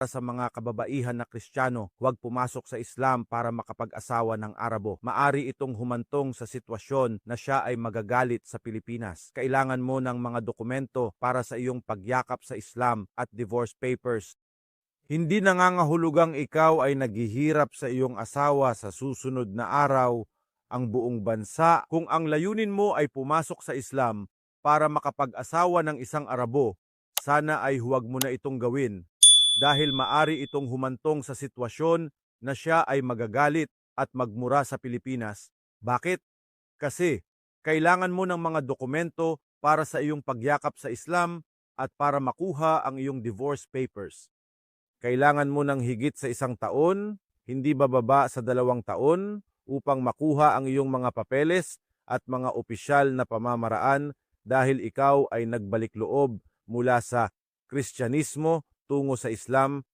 sa mga kababaihan na Kristiyano, huwag pumasok sa Islam para makapag-asawa ng Arabo. Maari itong humantong sa sitwasyon na siya ay magagalit sa Pilipinas. Kailangan mo ng mga dokumento para sa iyong pagyakap sa Islam at divorce papers. Hindi nangangahulugang ikaw ay naghihirap sa iyong asawa sa susunod na araw ang buong bansa. Kung ang layunin mo ay pumasok sa Islam para makapag-asawa ng isang Arabo, sana ay huwag mo na itong gawin dahil maari itong humantong sa sitwasyon na siya ay magagalit at magmura sa Pilipinas. Bakit? Kasi kailangan mo ng mga dokumento para sa iyong pagyakap sa Islam at para makuha ang iyong divorce papers. Kailangan mo ng higit sa 1 taon, hindi bababa sa 2 taon upang makuha ang iyong mga papeles at mga opisyal na pamamaraan dahil ikaw ay nagbalik loob mula sa Kristyanismo tungo sa Islam.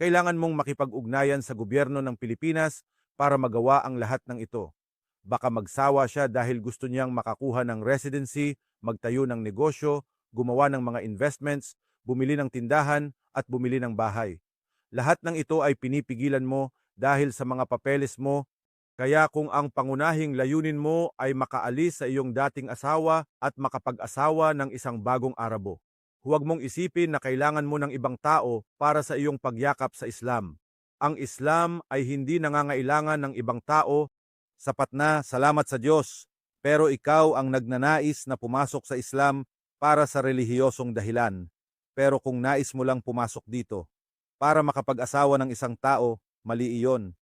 Kailangan mong makipag-ugnayan sa gobyerno ng Pilipinas para magawa ang lahat ng ito. Baka magsawa siya dahil gusto niyang makakuha ng residency, magtayo ng negosyo, gumawa ng mga investments, bumili ng tindahan at bumili ng bahay. Lahat ng ito ay pinipigilan mo dahil sa mga papeles mo. Kaya kung ang pangunahing layunin mo ay makaalis sa iyong dating asawa at makapag-asawa ng isang bagong Arabo, huwag mong isipin na kailangan mo ng ibang tao para sa iyong pagyakap sa Islam. Ang Islam ay hindi nangangailangan ng ibang tao. Sapat na, salamat sa Diyos. Pero ikaw ang nagnanais na pumasok sa Islam para sa relihiyosong dahilan. Pero kung nais mo lang pumasok dito para makapag-asawa ng isang tao, mali iyon.